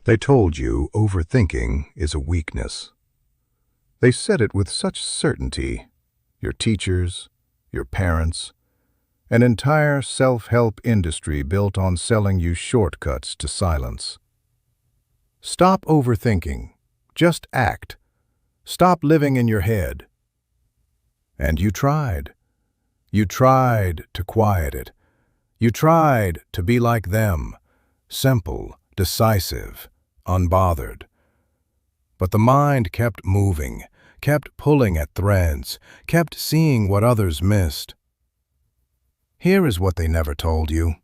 They told you overthinking is a weakness. They said it with such certainty. Your teachers, your parents, an entire self-help industry built on selling you shortcuts to silence. Stop overthinking. Just act. Stop living in your head. And you tried. You tried to quiet it. You tried to be like them, simple, decisive, unbothered. But the mind kept moving, kept pulling at threads, kept seeing what others missed. Here is what they never told you.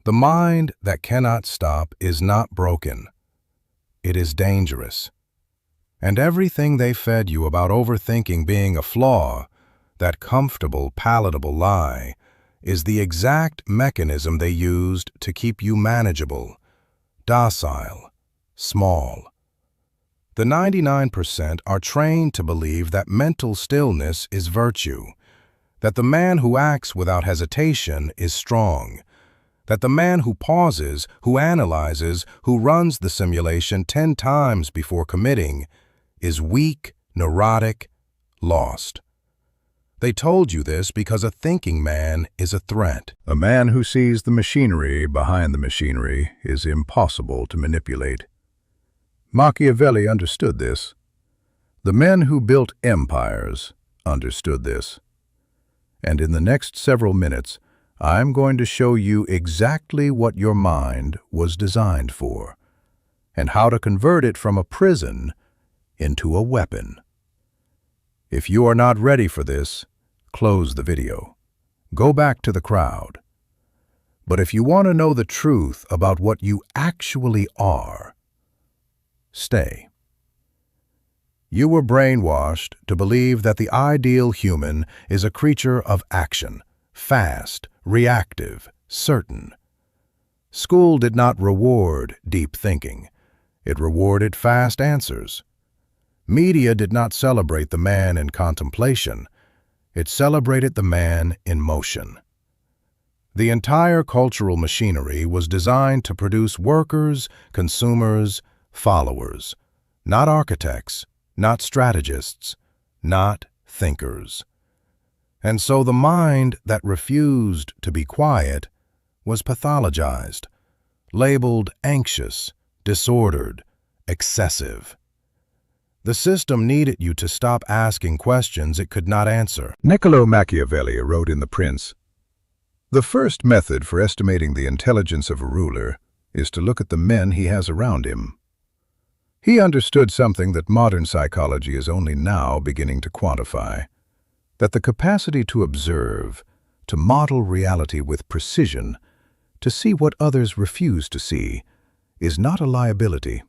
The mind that cannot stop is not broken. It is dangerous. And everything they fed you about overthinking being a flaw, that comfortable, palatable lie, is the exact mechanism they used to keep you manageable, docile, small. The 99% are trained to believe that mental stillness is virtue, that the man who acts without hesitation is strong, that the man who pauses, who analyzes, who runs the simulation 10 times before committing is weak, neurotic, lost. They told you this because a thinking man is a threat. A man who sees the machinery behind the machinery is impossible to manipulate. Machiavelli understood this. The men who built empires understood this. And in the next several minutes, I'm going to show you exactly what your mind was designed for, and how to convert it from a prison into a weapon. If you are not ready for this, close the video. Go back to the crowd. But if you want to know the truth about what you actually are, stay. You were brainwashed to believe that the ideal human is a creature of action, fast, reactive, certain. School did not reward deep thinking. It rewarded fast answers. Media did not celebrate the man in contemplation. It celebrated the man in motion. The entire cultural machinery was designed to produce workers, consumers, followers, not architects, not strategists, not thinkers. And so the mind that refused to be quiet was pathologized, labeled anxious, disordered, excessive. The system needed you to stop asking questions it could not answer. Niccolo Machiavelli wrote in The Prince, "The first method for estimating the intelligence of a ruler is to look at the men he has around him." He understood something that modern psychology is only now beginning to quantify, that the capacity to observe, to model reality with precision, to see what others refuse to see, is not a liability.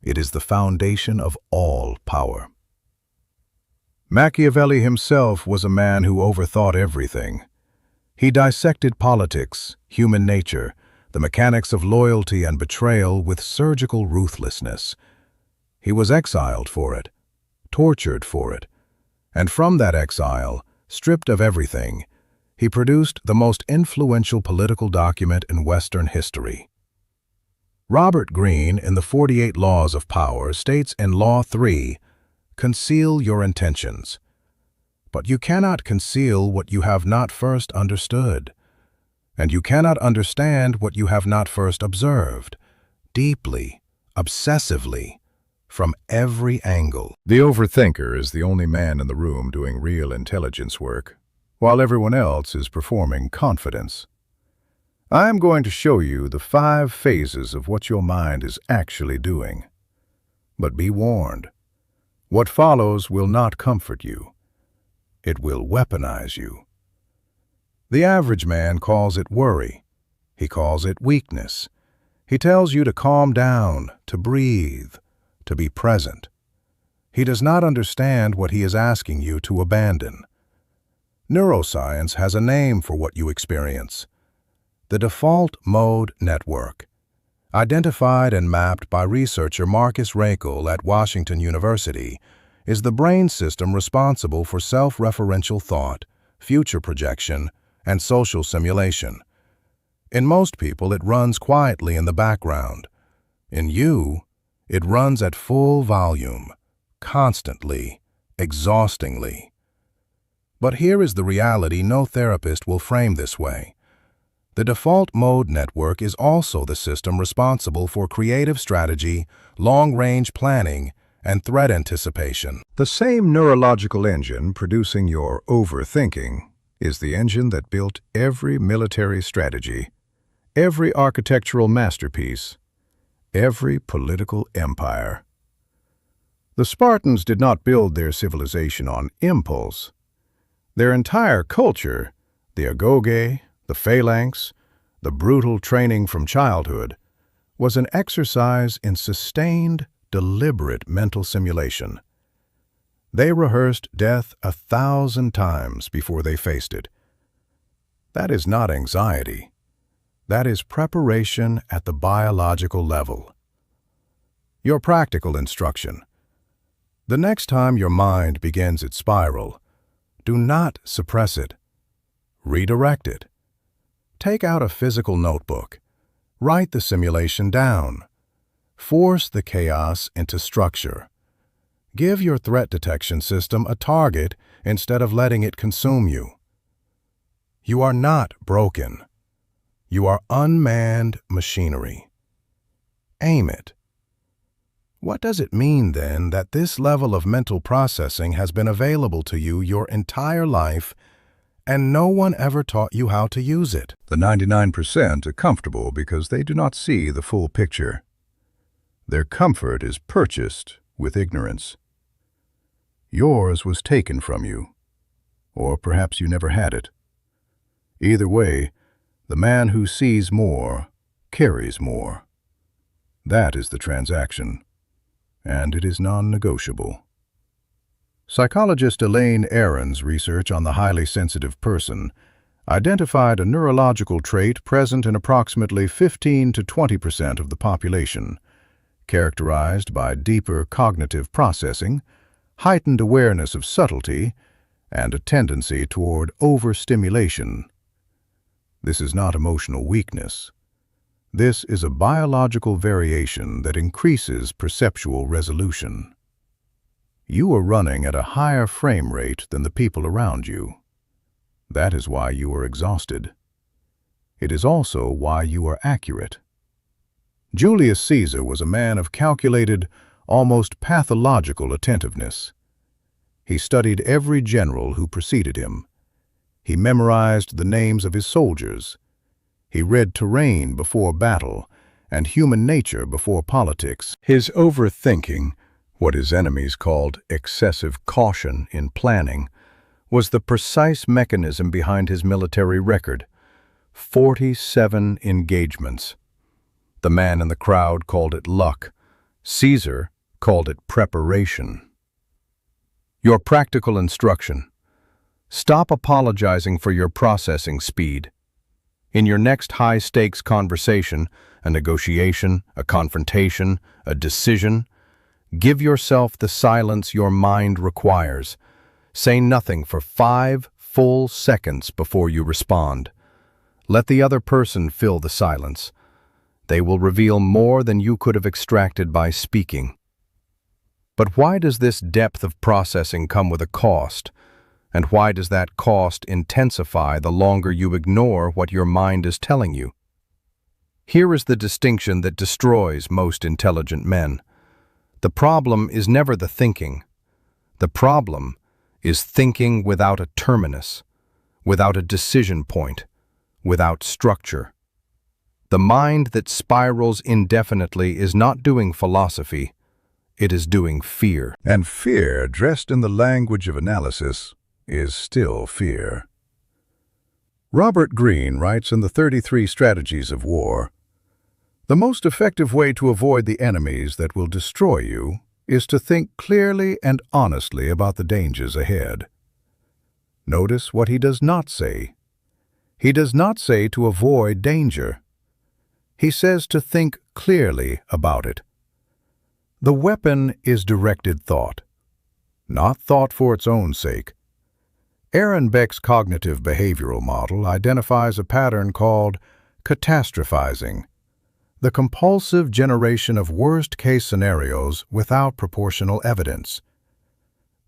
It is the foundation of all power. Machiavelli himself was a man who overthought everything. He dissected politics, human nature, the mechanics of loyalty and betrayal with surgical ruthlessness. He was exiled for it, tortured for it, and from that exile, stripped of everything, he produced the most influential political document in Western history. Robert Greene, in the 48 Laws of Power, states in Law 3, "Conceal your intentions. But you cannot conceal what you have not first understood, and you cannot understand what you have not first observed, deeply, obsessively, from every angle." The overthinker is the only man in the room doing real intelligence work, while everyone else is performing confidence. I am going to show you the 5 phases of what your mind is actually doing. But be warned, what follows will not comfort you. It will weaponize you. The average man calls it worry. He calls it weakness. He tells you to calm down, to breathe, to be present. He does not understand what he is asking you to abandon. Neuroscience has a name for what you experience: the default mode network, identified and mapped by researcher Marcus Raichle at Washington University, is the brain system responsible for self-referential thought, future projection, and social simulation. In most people, it runs quietly in the background. In you, it runs at full volume, constantly, exhaustingly. But here is the reality no therapist will frame this way. The default mode network is also the system responsible for creative strategy, long-range planning, and threat anticipation. The same neurological engine producing your overthinking is the engine that built every military strategy, every architectural masterpiece, every political empire. The Spartans did not build their civilization on impulse. Their entire culture, the agoge, the phalanx, the brutal training from childhood, was an exercise in sustained, deliberate mental simulation. They rehearsed death 1,000 times before they faced it. That is not anxiety. That is preparation at the biological level. Your practical instruction. The next time your mind begins its spiral, do not suppress it. Redirect it. Take out a physical notebook. Write the simulation down. Force the chaos into structure. Give your threat detection system a target instead of letting it consume you. You are not broken. You are unmanned machinery. Aim it. What does it mean, then, that this level of mental processing has been available to you your entire life and no one ever taught you how to use it? The 99% are comfortable because they do not see the full picture. Their comfort is purchased with ignorance. Yours was taken from you, or perhaps you never had it. Either way, the man who sees more carries more. That is the transaction, and it is non-negotiable. Psychologist Elaine Aron's research on the highly sensitive person identified a neurological trait present in approximately 15 to 20% of the population, characterized by deeper cognitive processing, heightened awareness of subtlety, and a tendency toward overstimulation. This is not emotional weakness. This is a biological variation that increases perceptual resolution. You are running at a higher frame rate than the people around you. That is why you are exhausted. It is also why you are accurate. Julius Caesar was a man of calculated, almost pathological attentiveness. He studied every general who preceded him. He memorized the names of his soldiers. He read terrain before battle and human nature before politics. His overthinking, what his enemies called excessive caution in planning, was the precise mechanism behind his military record. 47 engagements. The man in the crowd called it luck. Caesar called it preparation. Your practical instruction. Stop apologizing for your processing speed. In your next high-stakes conversation, a negotiation, a confrontation, a decision, give yourself the silence your mind requires. Say nothing for 5 full seconds before you respond. Let the other person fill the silence. They will reveal more than you could have extracted by speaking. But why does this depth of processing come with a cost? And why does that cost intensify the longer you ignore what your mind is telling you? Here is the distinction that destroys most intelligent men. The problem is never the thinking. The problem is thinking without a terminus, without a decision point, without structure. The mind that spirals indefinitely is not doing philosophy, it is doing fear. And fear, dressed in the language of analysis, is still fear. Robert Greene writes in the 33 Strategies of War, "The most effective way to avoid the enemies that will destroy you is to think clearly and honestly about the dangers ahead." Notice what he does not say. He does not say to avoid danger. He says to think clearly about it. The weapon is directed thought, not thought for its own sake. Aaron Beck's cognitive behavioral model identifies a pattern called catastrophizing. the compulsive generation of worst-case scenarios without proportional evidence.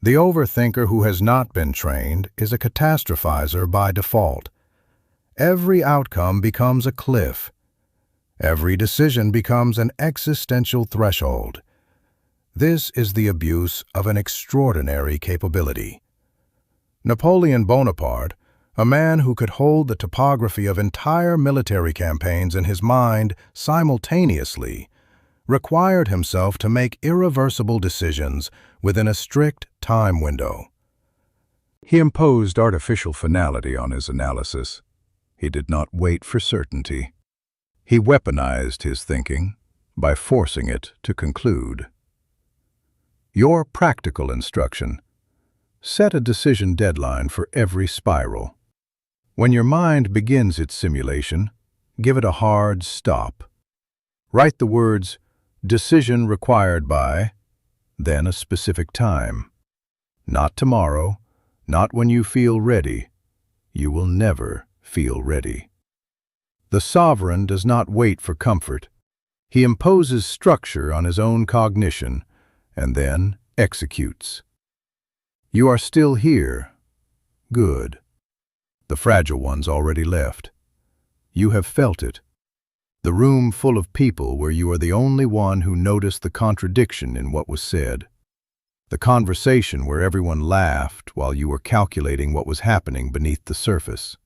The overthinker who has not been trained is a catastrophizer by default. Every outcome becomes a cliff. Every decision becomes an existential threshold. This is the abuse of an extraordinary capability. Napoleon Bonaparte, a man who could hold the topography of entire military campaigns in his mind simultaneously, required himself to make irreversible decisions within a strict time window. He imposed artificial finality on his analysis. He did not wait for certainty. He weaponized his thinking by forcing it to conclude. Your practical instruction: set a decision deadline for every spiral. When your mind begins its simulation, give it a hard stop. Write the words, "decision required by," then a specific time. Not tomorrow, not when you feel ready. You will never feel ready. The sovereign does not wait for comfort. He imposes structure on his own cognition and then executes. You are still here. Good. The fragile ones already left. You have felt it. The room full of people where you are the only one who noticed the contradiction in what was said. The conversation where everyone laughed while you were calculating what was happening beneath the surface.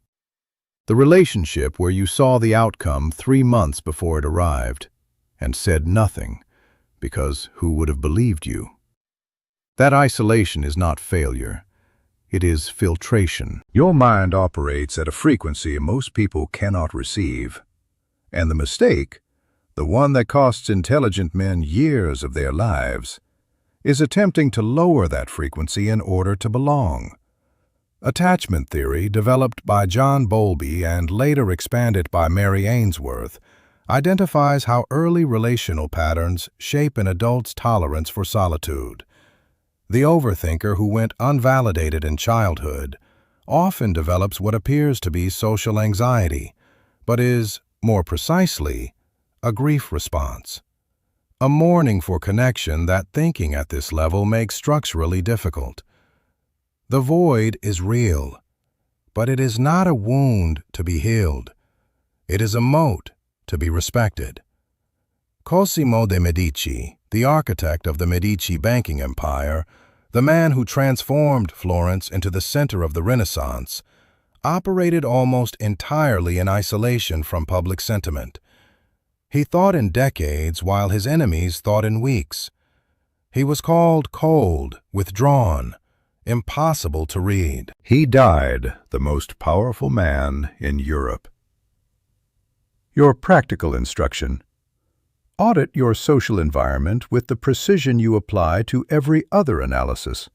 The relationship where you saw the outcome 3 months before it arrived and said nothing, because who would have believed you? That isolation is not failure. It is filtration. Your mind operates at a frequency most people cannot receive. And the mistake, the one that costs intelligent men years of their lives, is attempting to lower that frequency in order to belong. Attachment theory, developed by John Bowlby and later expanded by Mary Ainsworth, identifies how early relational patterns shape an adult's tolerance for solitude. The overthinker who went unvalidated in childhood often develops what appears to be social anxiety, but is, more precisely, a grief response. A mourning for connection that thinking at this level makes structurally difficult. The void is real, but it is not a wound to be healed. It is a moat to be respected. Cosimo de Medici, the architect of the Medici banking empire, the man who transformed Florence into the center of the Renaissance, operated almost entirely in isolation from public sentiment. He thought in decades while his enemies thought in weeks. He was called cold, withdrawn, impossible to read. He died the most powerful man in Europe. Your practical instruction: audit your social environment with the precision you apply to every other analysis.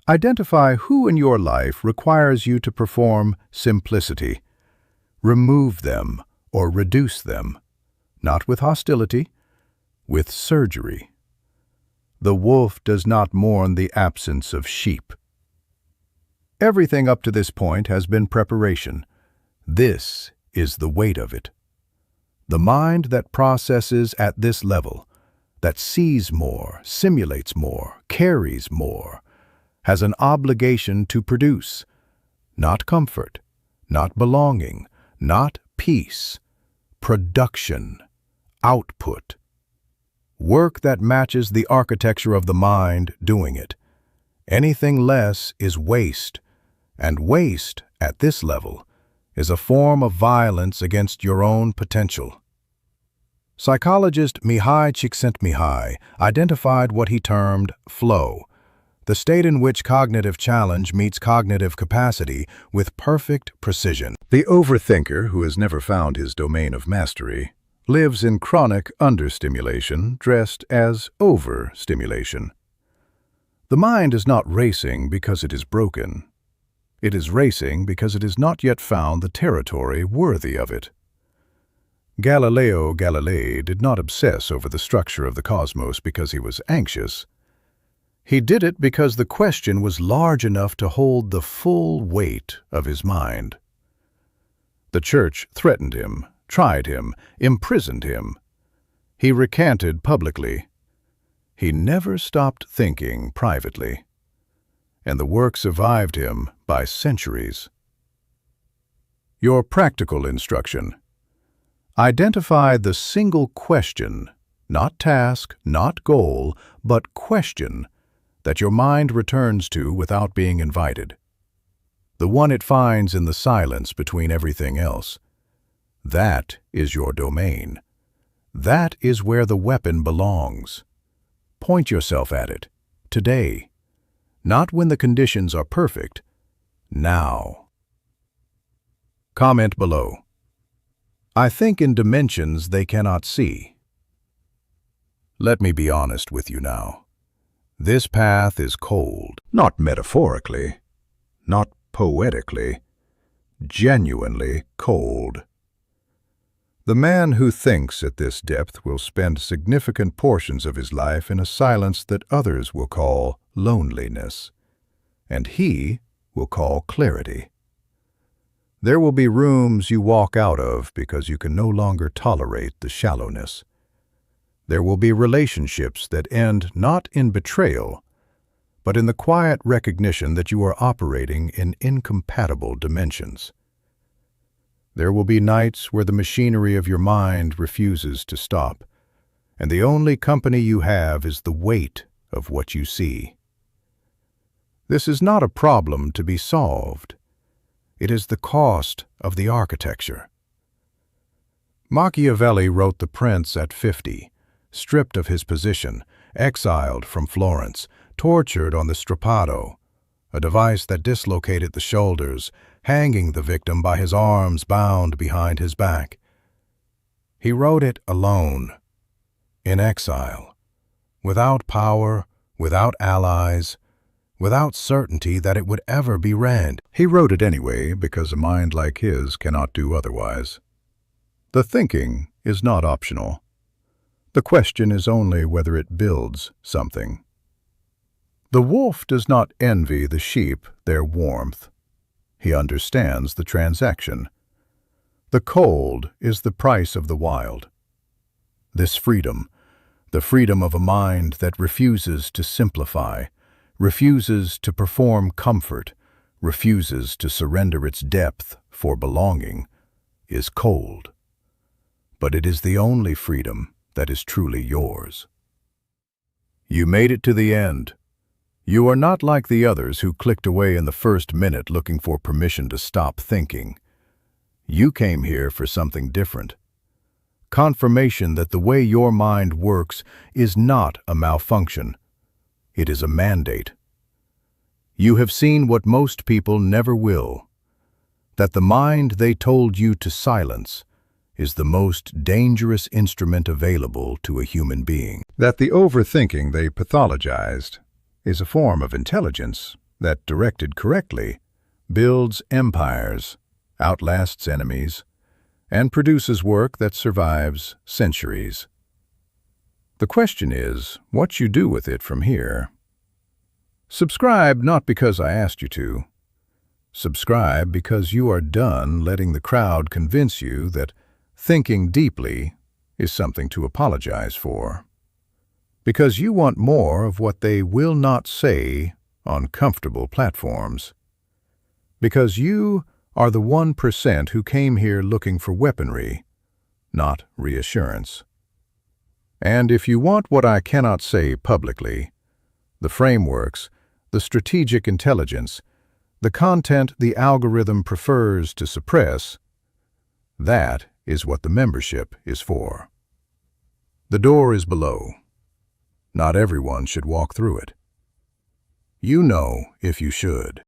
Identify who in your life requires you to perform simplicity. Remove them or reduce them, not with hostility, with surgery. The wolf does not mourn the absence of sheep. Everything up to this point has been preparation. This is the weight of it. The mind that processes at this level, that sees more, simulates more, carries more, has an obligation to produce, not comfort, not belonging, not peace, production, output. Work that matches the architecture of the mind doing it. Anything less is waste, and waste, at this level, is a form of violence against your own potential. Psychologist Mihai Csikszentmihalyi identified what he termed flow, the state in which cognitive challenge meets cognitive capacity with perfect precision. The overthinker, who has never found his domain of mastery, lives in chronic understimulation dressed as overstimulation. The mind is not racing because it is broken. It is racing because it has not yet found the territory worthy of it. Galileo Galilei did not obsess over the structure of the cosmos because he was anxious. He did it because the question was large enough to hold the full weight of his mind. The church threatened him, tried him, imprisoned him, He recanted publicly. He never stopped thinking privately, and the work survived him by centuries. Your practical instruction. Identify the single question, not task, not goal, but question, that your mind returns to without being invited. The one it finds in the silence between everything else. That is your domain. That is where the weapon belongs. Point yourself at it, today. Not when the conditions are perfect, now. Comment below. I think in dimensions they cannot see. Let me be honest with you now. This path is cold. Not metaphorically, not poetically, genuinely cold. The man who thinks at this depth will spend significant portions of his life in a silence that others will call loneliness, and he will call clarity. There will be rooms you walk out of because you can no longer tolerate the shallowness. There will be relationships that end not in betrayal, but in the quiet recognition that you are operating in incompatible dimensions. There will be nights where the machinery of your mind refuses to stop, and the only company you have is the weight of what you see. This is not a problem to be solved. It is the cost of the architecture. Machiavelli wrote The Prince at 50, stripped of his position, exiled from Florence, tortured on the strappado, a device that dislocated the shoulders, hanging the victim by his arms bound behind his back. He wrote it alone, in exile, without power, without allies, without certainty that it would ever be read. He wrote it anyway because a mind like his cannot do otherwise. The thinking is not optional. The question is only whether it builds something. The wolf does not envy the sheep their warmth. He understands the transaction. The cold is the price of the wild. This freedom, the freedom of a mind that refuses to simplify, refuses to perform comfort, refuses to surrender its depth for belonging, is cold. But it is the only freedom that is truly yours. You made it to the end. You are not like the others who clicked away in the first minute looking for permission to stop thinking. You came here for something different. Confirmation that the way your mind works is not a malfunction. It is a mandate. You have seen what most people never will, that the mind they told you to silence is the most dangerous instrument available to a human being. That the overthinking they pathologized is a form of intelligence that, directed correctly, builds empires, outlasts enemies, and produces work that survives centuries. The question is what you do with it from here. Subscribe not because I asked you to. Subscribe because you are done letting the crowd convince you that thinking deeply is something to apologize for. Because you want more of what they will not say on comfortable platforms. Because you are the 1% who came here looking for weaponry, not reassurance. And if you want what I cannot say publicly, the frameworks, the strategic intelligence, the content the algorithm prefers to suppress, that is what the membership is for. The door is below. Not everyone should walk through it. You know if you should.